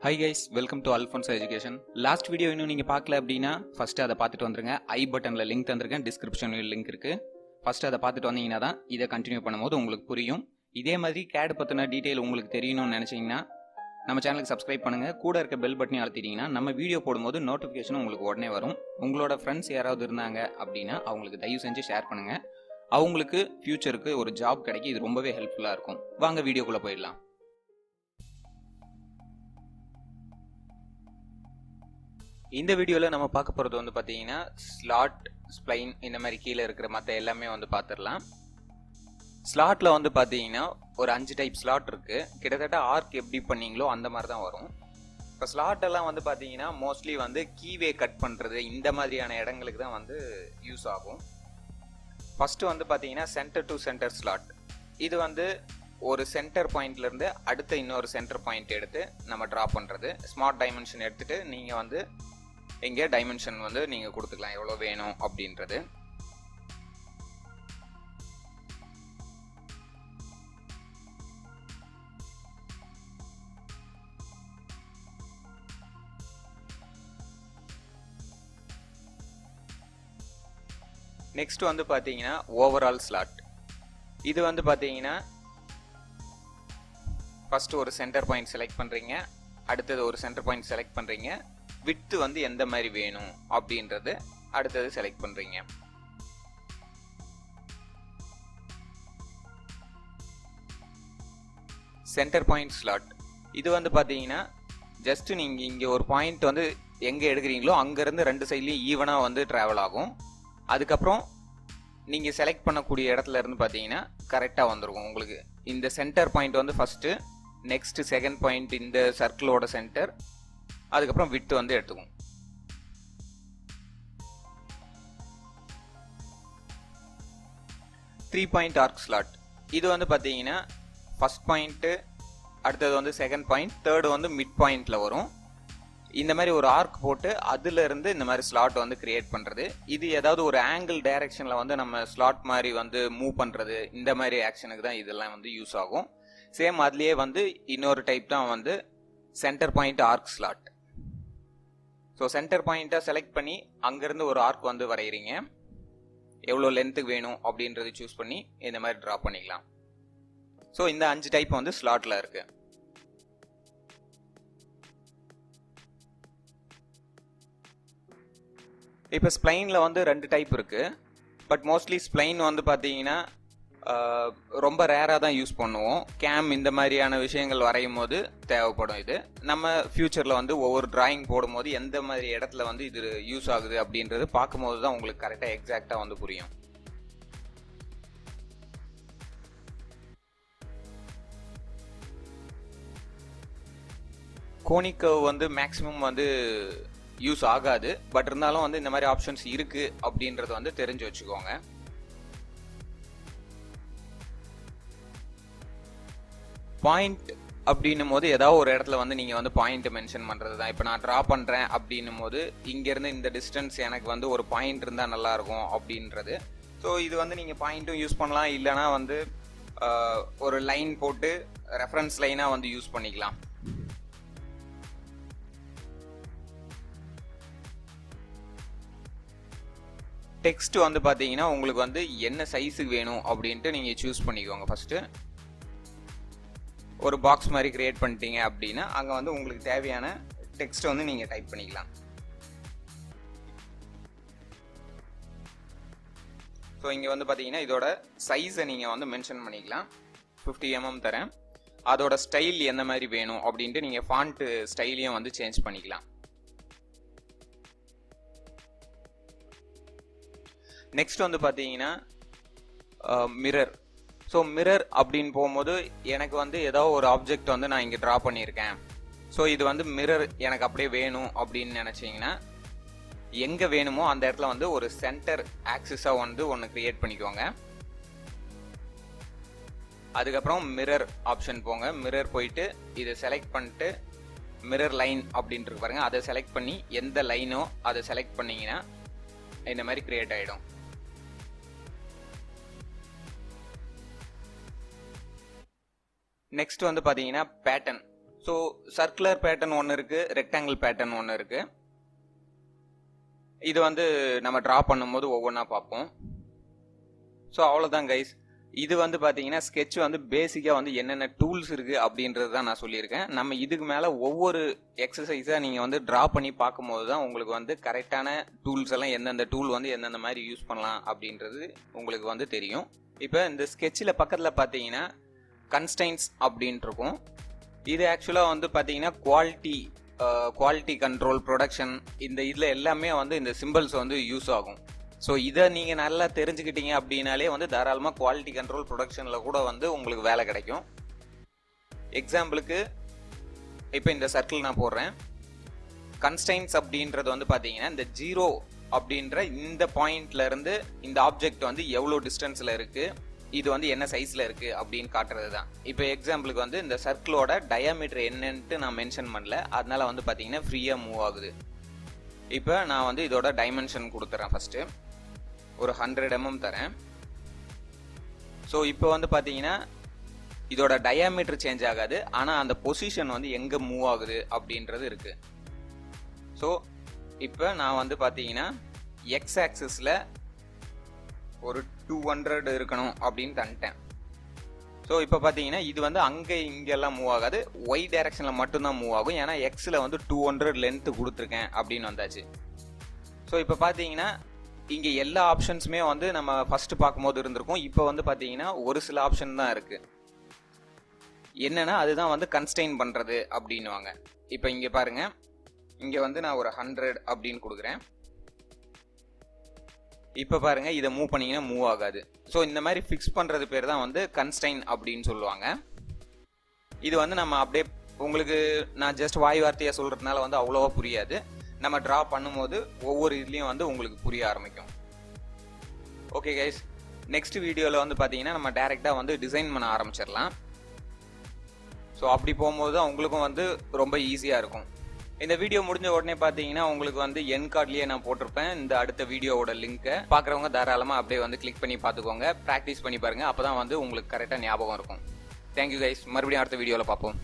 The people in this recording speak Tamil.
Hi guys, welcome to Alphonsa Education. Last video இன்னும் நீங்க பார்க்கல அப்படினா ஃபர்ஸ்ட் அதை பார்த்துட்டு வந்துருங்க. ஐ பட்டன்ல லிங்க் தந்திருக்கேன், டிஸ்கிரிப்ஷன்ல லிங்க் இருக்கு. ஃபர்ஸ்ட் அதை பார்த்துட்டு வந்தீங்கன்னா தான் இதை கண்டினியூ பண்ணும்போது உங்களுக்கு புரியும். இதே மாதிரி CAD பத்தின டீடைல் உங்களுக்கு தெரியணும்னு நினைச்சீங்கன்னா நம்ம சேனலுக்கு சப்ஸ்கிரைப் பண்ணுங்க. கூட இருக்க பெல் பட்டனை அழுத்திட்டீங்கன்னா நம்ம வீடியோ போடும்போது நோட்டிஃபிகேஷன் உங்களுக்கு உடனே வரும். உங்களோட ஃப்ரெண்ட்ஸ் யாராவது இருந்தாங்க அப்படின்னா அவங்களுக்கு தயவு செஞ்சு ஷேர் பண்ணுங்க. அவங்களுக்கு ஃபியூச்சருக்கு ஒரு ஜாப் கிடைக்கும். இது ரொம்பவே ஹெல்ப்ஃபுல்லா இருக்கும். வாங்க வீடியோக்குள்ள போயிடலாம். இந்த வீடியோவில் நம்ம பார்க்க போகிறது வந்து பார்த்தீங்கன்னா ஸ்லாட், ஸ்ப்ளைன் இந்த மாதிரி கீழே இருக்கிற மற்ற எல்லாமே வந்து பார்த்துடலாம். ஸ்லாட்டில் வந்து பார்த்தீங்கன்னா ஒரு 5 டைப் ஸ்லாட் இருக்குது. கிட்டத்தட்ட ஆர்க் எப்படி பண்ணீங்களோ அந்த மாதிரி தான் வரும். இப்போ ஸ்லாட்டெல்லாம் வந்து பார்த்தீங்கன்னா மோஸ்ட்லி வந்து கீவே கட் பண்ணுறது இந்த மாதிரியான இடங்களுக்கு தான் வந்து யூஸ் ஆகும். ஃபஸ்ட்டு வந்து பார்த்தீங்கன்னா சென்டர் டு சென்டர் ஸ்லாட். இது வந்து ஒரு சென்டர் பாயிண்ட்லேருந்து அடுத்த இன்னொரு சென்டர் பாயிண்ட் எடுத்து நம்ம ட்ரா பண்ணுறது. ஸ்மார்ட் டைமென்ஷன் எடுத்துகிட்டு நீங்கள் வந்து இங்கே டைமென்ஷன் வந்து நீங்கள் கொடுத்துக்கலாம் எவ்வளோ வேணும் அப்படின்றது. நெக்ஸ்ட் வந்து பார்த்தீங்கன்னா ஓவரால் ஸ்லாட். இது வந்து பார்த்தீங்கன்னா ஃபர்ஸ்ட் ஒரு சென்டர் பாயிண்ட் செலக்ட் பண்ணுறீங்க, அடுத்தது ஒரு சென்டர் பாயிண்ட் செலக்ட் பண்ணுறீங்க, விட்த் வந்து எந்த மாதிரி வேணும் அப்படின்றது அடுத்தது செலக்ட் பண்ணுறீங்க. சென்டர் பாயிண்ட் ஸ்லாட் இது வந்து பார்த்தீங்கன்னா ஜஸ்ட் நீங்கள் இங்கே ஒரு பாயிண்ட் வந்து எங்கே எடுக்கிறீங்களோ அங்கேருந்து ரெண்டு சைட்லேயும் ஈவனாக வந்து ட்ராவல் ஆகும். அதுக்கப்புறம் நீங்கள் செலக்ட் பண்ணக்கூடிய இடத்துல இருந்து பார்த்தீங்கன்னா கரெக்டாக வந்துருக்கும் உங்களுக்கு. இந்த சென்டர் பாயிண்ட் வந்து ஃபஸ்ட்டு, நெக்ஸ்ட் செகண்ட் பாயிண்ட் இந்த சர்க்கிளோட சென்டர், அதுக்கப்புறம் விட்த் வந்து எடுத்துக்கும். த்ரீ பாயிண்ட் ஆர்க் ஸ்லாட் இது வந்து பார்த்தீங்கன்னா ஃபர்ஸ்ட் பாயிண்ட்டு, அடுத்தது வந்து செகண்ட் பாயிண்ட், தேர்டு வந்து மிட் பாயிண்ட்ல வரும். இந்த மாதிரி ஒரு ஆர்க் போட்டு அதுல இருந்து இந்த மாதிரி ஸ்லாட் வந்து கிரியேட் பண்றது. இது ஏதாவது ஒரு ஆங்கிள் டைரக்ஷன்ல வந்து நம்ம ஸ்லாட் மாதிரி வந்து மூவ் பண்றது, இந்த மாதிரி ஆக்ஷனுக்கு தான் இதெல்லாம் வந்து யூஸ் ஆகும். சேம் அதுலயே வந்து இன்னொரு டைப் தான் வந்து centre point arc slot. So centre பாயிண்ட்டை செலக்ட் பண்ணி அங்கேருந்து ஒரு ஆர்க் வந்து வரைகிறீங்க. எவ்வளோ லென்த்துக்கு வேணும் அப்படின்றத சூஸ் பண்ணி இந்த மாதிரி ட்ரா பண்ணிக்கலாம். ஸோ இந்த 5 டைப் வந்து ஸ்லாட்டில் இருக்கு. இப்போ ஸ்ப்ளைனில் வந்து 2 டைப் இருக்கு. பட் மோஸ்ட்லி ஸ்ப்ளைன் வந்து பார்த்தீங்கன்னா ரொம்ப ரேராக தான் யூஸ் பண்ணுவோம். கேம் இந்த மாதிரியான விஷயங்கள் வரையும் போது தேவைப்படும். இது நம்ம ஃபியூச்சரில் வந்து ஒவ்வொரு டிராயிங் போடும்போது எந்த மாதிரி இடத்துல வந்து இது யூஸ் ஆகுது அப்படின்றது பார்க்கும்போது தான் உங்களுக்கு கரெக்டாக எக்ஸாக்டாக வந்து புரியும். கோனிக் கர்வ் வந்து மேக்ஸிமம் வந்து யூஸ் ஆகாது. பட் இருந்தாலும் வந்து இந்த மாதிரி ஆப்ஷன்ஸ் இருக்கு அப்படின்றது வந்து தெரிஞ்சு வச்சுக்கோங்க. பாயிண்ட் அப்படின்னும் போது ஏதாவது ஒரு இடத்துல வந்து நீங்கள் வந்து பாயிண்ட் மென்ஷன் பண்ணுறது தான். இப்போ நான் ட்ரா பண்ணுறேன் அப்படின்னும் போது இங்கேருந்து இந்த டிஸ்டன்ஸ் எனக்கு வந்து ஒரு பாயிண்ட் இருந்தால் நல்லாயிருக்கும் அப்படின்றது. ஸோ இது வந்து நீங்கள் பாயிண்ட்டும் யூஸ் பண்ணலாம், இல்லைனா வந்து ஒரு லைன் போட்டு ரெஃபரன்ஸ் லைனாக வந்து யூஸ் பண்ணிக்கலாம். டெக்ஸ்ட் வந்து பார்த்தீங்கன்னா உங்களுக்கு வந்து என்ன சைஸுக்கு வேணும் அப்படின்ட்டு நீங்கள் சூஸ் பண்ணிக்கோங்க. ஃபஸ்ட்டு ஒரு பாக்ஸ் மாதிரி கிரியேட் பண்ணிட்டீங்க அப்படின்னா அங்கே வந்து உங்களுக்கு தேவையான டெக்ஸ்ட் வந்து நீங்கள் டைப் பண்ணிக்கலாம். ஸோ இங்கே வந்து பார்த்தீங்கன்னா இதோட சைஸை நீங்கள் வந்து மென்ஷன் பண்ணிக்கலாம். 50 mm தரேன். அதோட ஸ்டைல் எந்த மாதிரி வேணும் அப்படின்ட்டு நீங்கள் ஃபாண்ட் ஸ்டைலையும் வந்து சேஞ்ச் பண்ணிக்கலாம். நெக்ஸ்ட் வந்து பார்த்தீங்கன்னா மிரர். ஸோ மிரர் அப்படின்னு போகும்போது எனக்கு வந்து ஏதோ ஒரு ஆப்ஜெக்ட் வந்து நான் இங்கே ட்ரா பண்ணியிருக்கேன். ஸோ இது வந்து மிரர் எனக்கு அப்படியே வேணும் அப்படின்னு நினச்சிங்கன்னா எங்கே வேணுமோ அந்த இடத்துல வந்து ஒரு சென்டர் ஆக்சிஸாக வந்து ஒன்று கிரியேட் பண்ணிக்கோங்க. அதுக்கப்புறம் மிரர் ஆப்ஷன் போங்க. மிரர் போயிட்டு இதை செலக்ட் பண்ணிட்டு மிரர் லைன் அப்படின்ட்டு பாருங்க, அதை செலக்ட் பண்ணி எந்த லைனோ அதை செலக்ட் பண்ணிங்கன்னா இந்த மாதிரி கிரியேட் ஆகிடும். நெக்ஸ்ட் வந்து பார்த்தீங்கன்னா பேட்டர்ன். ஸோ சர்க்குலர் பேட்டர்ன் ஒன்று இருக்குது, ரெக்டாங்கிள் பேட்டர்ன் ஒன்று இருக்குது. இது வந்து நம்ம ட்ரா பண்ணும்போது ஒவ்வொன்றா பார்ப்போம். ஸோ அவ்வளோதான் கைஸ். இது வந்து பார்த்தீங்கன்னா ஸ்கெட்ச் வந்து பேசிக்காக வந்து என்னென்ன டூல்ஸ் இருக்குது அப்படின்றது தான் நான் சொல்லியிருக்கேன். நம்ம இதுக்கு மேலே ஒவ்வொரு எக்ஸசைஸாக நீங்கள் வந்து ட்ரா பண்ணி பார்க்கும்போது தான் உங்களுக்கு வந்து கரெக்டான டூல்ஸ் எல்லாம் எந்தெந்த டூல் வந்து எந்தெந்த மாதிரி யூஸ் பண்ணலாம் அப்படின்றது உங்களுக்கு வந்து தெரியும். இப்போ இந்த ஸ்கெட்சில் பக்கத்தில் பார்த்தீங்கன்னா கன்ஸ்டைன்ஸ் அப்படின்ட்டு இருக்கும். இது ஆக்சுவலாக வந்து பார்த்தீங்கன்னா குவாலிட்டி கண்ட்ரோல், ப்ரொடக்ஷன், இந்த இதில் எல்லாமே வந்து இந்த சிம்பிள்ஸ் வந்து யூஸ் ஆகும். ஸோ இதை நீங்கள் நல்லா தெரிஞ்சுக்கிட்டீங்க அப்படின்னாலே வந்து தாராளமாக குவாலிட்டி கண்ட்ரோல், ப்ரொடக்ஷனில் கூட வந்து உங்களுக்கு வேலை கிடைக்கும். எக்ஸாம்பிளுக்கு இப்போ இந்த சர்க்கிள் நான் போடுறேன். கன்ஸ்டைன்ஸ் அப்படின்றது வந்து பார்த்தீங்கன்னா இந்த 0 அப்படின்ற இந்த பாயிண்ட்லேருந்து இந்த ஆப்ஜெக்ட் வந்து எவ்வளோ டிஸ்டன்ஸில் இருக்குது, இது வந்து என்ன சைஸில் இருக்குது அப்படின்னு காட்டுறது தான். இப்போ எக்ஸாம்பிளுக்கு வந்து இந்த சர்க்கிளோட டயாமீட்டர் என்னன்ட்டு நான் மென்ஷன் பண்ணல, அதனால வந்து பார்த்தீங்கன்னா ஃப்ரீயாக மூவ் ஆகுது. இப்போ நான் வந்து இதோட டைமென்ஷன் கொடுத்துறேன். ஃபஸ்ட்டு ஒரு 100 mm தரேன். ஸோ இப்போ வந்து பார்த்தீங்கன்னா இதோட டயாமீட்டர் சேஞ்ச் ஆகாது, ஆனால் அந்த பொசிஷன் வந்து எங்கே மூவ் ஆகுது அப்படின்றது இருக்குது. ஸோ இப்போ நான் வந்து பார்த்தீங்கன்னா எக்ஸ் ஆக்சிஸில் ஒரு 200 இருக்கணும் அப்படின்னு தந்துட்டேன். ஸோ இப்போ பார்த்தீங்கன்னா இது வந்து அங்கே இங்கெல்லாம் மூவ் ஆகாது, ஒய் டைரக்ஷனில் மட்டும்தான் மூவ் ஆகும். ஏன்னா எக்ஸில் வந்து 200 லென்த்து கொடுத்துருக்கேன் அப்படின்னு வந்தாச்சு. ஸோ இப்போ பார்த்தீங்கன்னா இங்கே எல்லா ஆப்ஷன்ஸுமே வந்து நம்ம ஃபஸ்ட்டு பார்க்கும்போது இருந்திருக்கும். இப்போ வந்து பார்த்தீங்கன்னா ஒரு சில ஆப்ஷன் தான் இருக்குது. என்னென்னா அதுதான் வந்து கன்ஸ்டைன் பண்ணுறது அப்படின்னுவாங்க. இப்போ இங்கே பாருங்கள், இங்கே வந்து நான் ஒரு 100 அப்படின்னு கொடுக்குறேன். இப்போ பாருங்கள், இதை மூவ் பண்ணிங்கன்னா மூவ் ஆகாது. ஸோ இந்த மாதிரி ஃபிக்ஸ் பண்ணுறது பேர் தான் வந்து கன்ஸ்டைன் அப்படின்னு சொல்லுவாங்க. இது வந்து நம்ம அப்படியே உங்களுக்கு நான் ஜஸ்ட் வாய் வார்த்தையாக சொல்கிறதுனால வந்து அவ்வளோவா புரியாது. நம்ம ட்ரா பண்ணும்போது ஒவ்வொரு இதுலேயும் வந்து உங்களுக்கு புரிய ஆரம்பிக்கும். ஓகே கைஸ், நெக்ஸ்ட் வீடியோவில் வந்து பார்த்தீங்கன்னா நம்ம டைரெக்டாக வந்து டிசைன் பண்ண ஆரம்பிச்சிடலாம். ஸோ அப்படி போகும்போது தான் உங்களுக்கும் வந்து ரொம்ப ஈஸியாக இருக்கும். இந்த வீடியோ முடிஞ்ச உடனே பார்த்தீங்கன்னா உங்களுக்கு வந்து என் கார்ட்லேயே நான் போட்டிருப்பேன் இந்த அடுத்த வீடியோவோட லிங்க்கை. பார்க்குறவங்க தாராளமாக அப்படியே வந்து கிளிக் பண்ணி பார்த்துக்கோங்க, ப்ராக்டிஸ் பண்ணி பாருங்கள். அப்போ தான் வந்து உங்களுக்கு கரெக்டாக ஞாபகம் இருக்கும். தேங்க்யூ கைஸ், மறுபடியும் அடுத்த வீடியோவில் பார்ப்போம்.